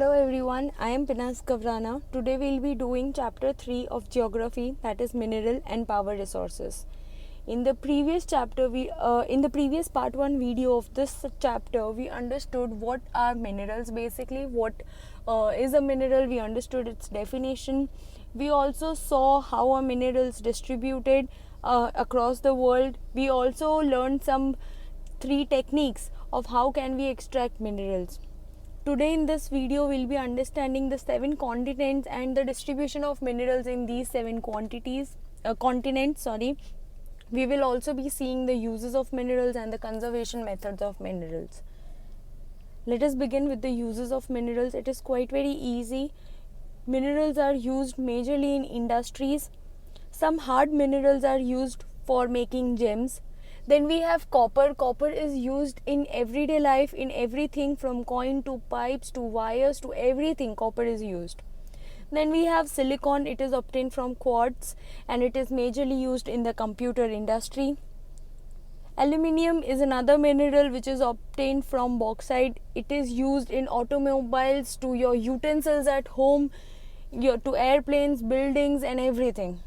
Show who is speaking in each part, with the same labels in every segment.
Speaker 1: Hello everyone, I am Pinas Kavrana. Today we will be doing chapter 3 of geography, that is mineral and power resources. In the previous part 1 video of this chapter, we understood what are minerals basically, what is a mineral, we understood its definition. We also saw how are minerals distributed across the world. We also learned some 3 techniques of how can we extract minerals. Today in this video we'll be understanding the 7 continents and the distribution of minerals in these 7 continents. We will also be seeing the uses of minerals and the conservation methods of minerals. Let us begin with the uses of minerals. It is quite very easy. Minerals are used majorly in industries. Some hard minerals are used for making gems. Then we have copper. Copper is used in everyday life, in everything from coin to pipes to wires to everything. Copper is used. Then we have silicon. It is obtained from quartz and it is majorly used in the computer industry. Aluminium is another mineral which is obtained from bauxite. It is used in automobiles, to your utensils at home, to airplanes, buildings and everything.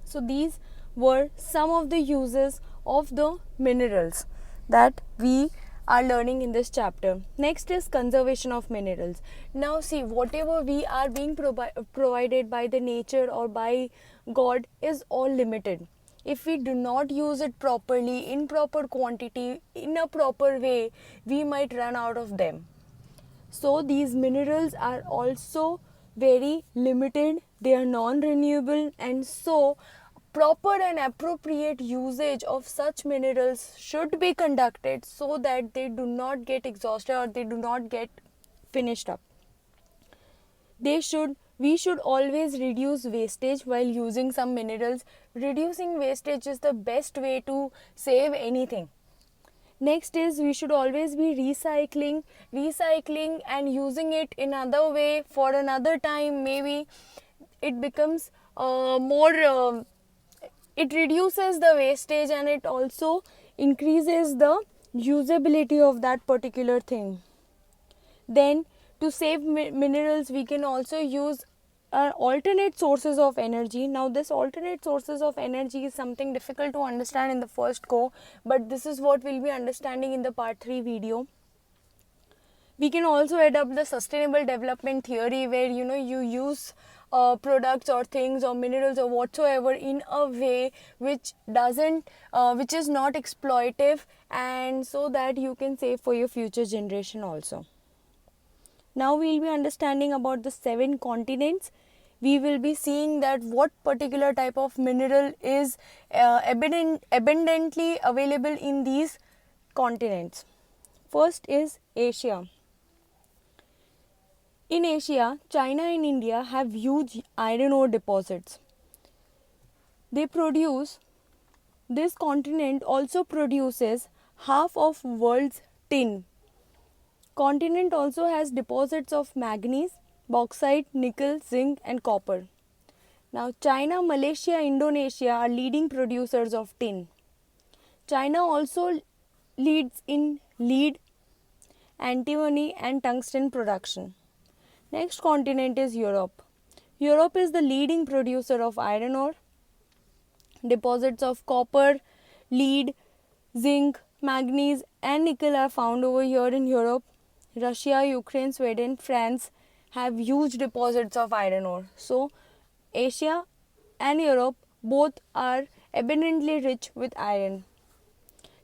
Speaker 1: So these were some of the uses of the minerals that we are learning in this chapter. Next is conservation of minerals. Now see, whatever we are being provided by the nature or by God is all limited. If we do not use it properly, in proper quantity, in a proper way, we might run out of them. So these minerals are also very limited, they are non-renewable, and so proper and appropriate usage of such minerals should be conducted so that they do not get exhausted or they do not get finished up. We should always reduce wastage while using some minerals. Reducing wastage is the best way to save anything. Next is we should always be recycling and using it in another way for another time. Maybe it becomes it reduces the wastage and it also increases the usability of that particular thing. Then to save minerals, we can also use alternate sources of energy. Now this alternate sources of energy is something difficult to understand in the first go, but this is what we'll be understanding in the part 3 video. We can also adopt the sustainable development theory where you use products or things or minerals or whatsoever in a way which is not exploitive, and so that you can save for your future generation also. Now we will be understanding about the 7 continents. We will be seeing that what particular type of mineral is abundantly available in these continents. First is Asia. In Asia, China and India have huge iron ore deposits. This continent also produces half of world's tin. Continent also has deposits of manganese, bauxite, nickel, zinc and copper. Now China, Malaysia, Indonesia are leading producers of tin. China also leads in lead, antimony and tungsten production. Next continent is Europe. Europe is the leading producer of iron ore. Deposits of copper, lead, zinc, manganese and nickel are found over here in Europe. Russia, Ukraine, Sweden, France have huge deposits of iron ore. So Asia and Europe both are abundantly rich with iron.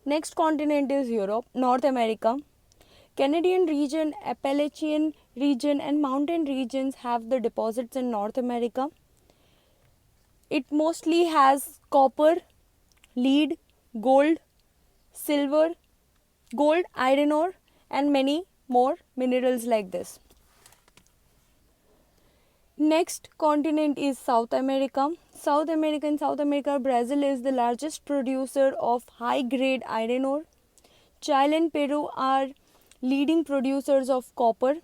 Speaker 1: Next continent is North America. Canadian region, Appalachian region and mountain regions have the deposits in North America. It mostly has copper, lead, gold, silver, iron ore and many more minerals like this. Next continent is South America. In South America, Brazil is the largest producer of high-grade iron ore. Chile and Peru are leading producers of copper.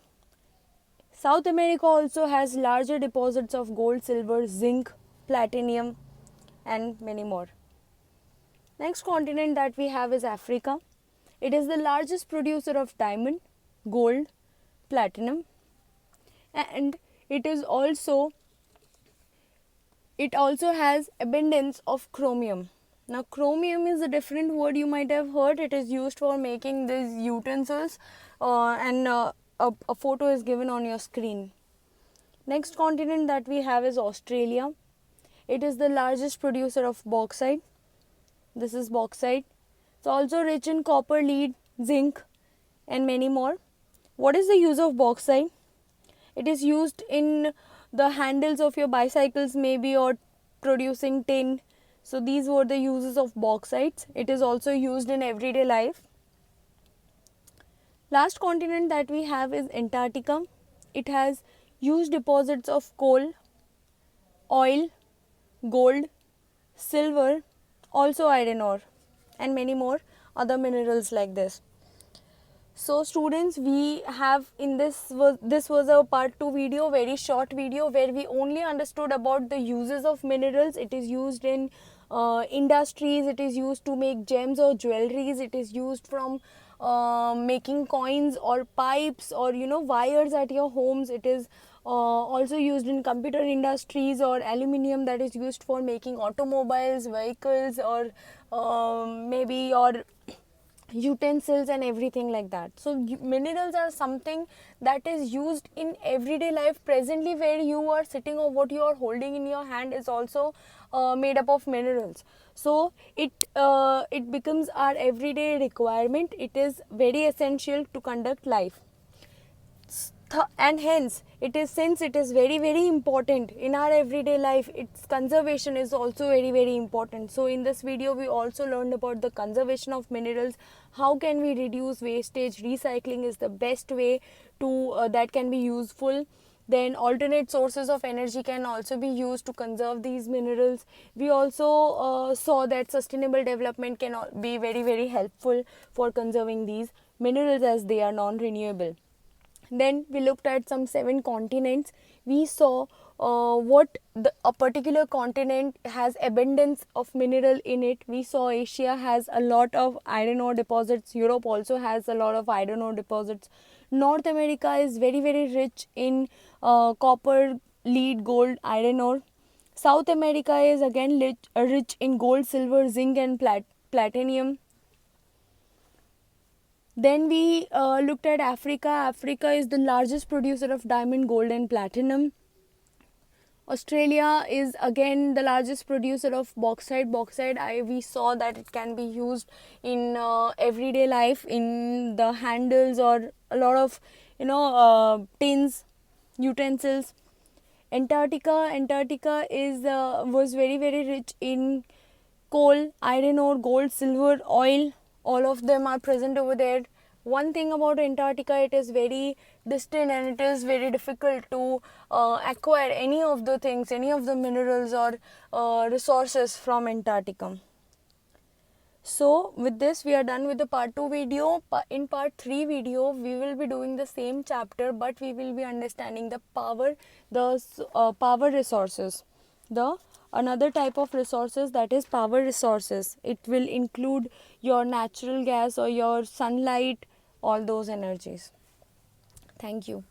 Speaker 1: South America also has larger deposits of gold, silver, zinc, platinum and many more. Next continent that we have is Africa. It is the largest producer of diamond, gold, platinum, and it also has abundance of chromium. Now chromium is a different word you might have heard. It is used for making these utensils, and a photo is given on your screen. Next continent that we have is Australia. It is the largest producer of bauxite. This is bauxite. It's also rich in copper, lead, zinc, and many more. What is the use of bauxite? It is used in the handles of your bicycles maybe, or producing tin. So these were the uses of bauxite. It is also used in everyday life. Last continent that we have is Antarctica. It has huge deposits of coal, oil, gold, silver, also iron ore, and many more other minerals like this. So students, we have in this was a part 2 video, very short video, where we only understood about the uses of minerals. It is used in industries, it is used to make gems or jewelries, it is used from making coins or pipes or wires at your homes. It is also used in computer industries, or aluminium that is used for making automobiles, vehicles, or maybe your utensils and everything like that. So minerals are something that is used in everyday life. Presently where you are sitting or what you are holding in your hand is also made up of minerals. So it becomes our everyday requirement. It is very essential to conduct life. And hence since it is very very important in our everyday life, its conservation is also very very important. So in this video we also learned about the conservation of minerals. How can we reduce wastage? Recycling is the best way to that can be useful. Then alternate sources of energy can also be used to conserve these minerals. We also saw that sustainable development can be very very helpful for conserving these minerals as they are non-renewable. Then we looked at some 7 continents. We saw what a particular continent has abundance of mineral in it. We saw Asia has a lot of iron ore deposits. Europe also has a lot of iron ore deposits. North America is very very rich in copper, lead, gold, iron ore. South America is again rich in gold, silver, zinc, and platinum. Then we looked at Africa. Africa is the largest producer of diamond, gold, and platinum. Australia is again the largest producer of bauxite. We saw that it can be used in everyday life, in the handles or a lot of tins, utensils. Antarctica is was very very rich in coal, iron ore, gold, silver, oil. All of them are present over there. One thing about Antarctica, it is very distant and it is very difficult to acquire any of the things, any of the minerals or resources from Antarctica. So with this we are done with the part 2 video. In part 3 video we will be doing the same chapter, but we will be understanding the power resources. Another type of resources, that is power resources. It will include your natural gas or your sunlight, all those energies. Thank you.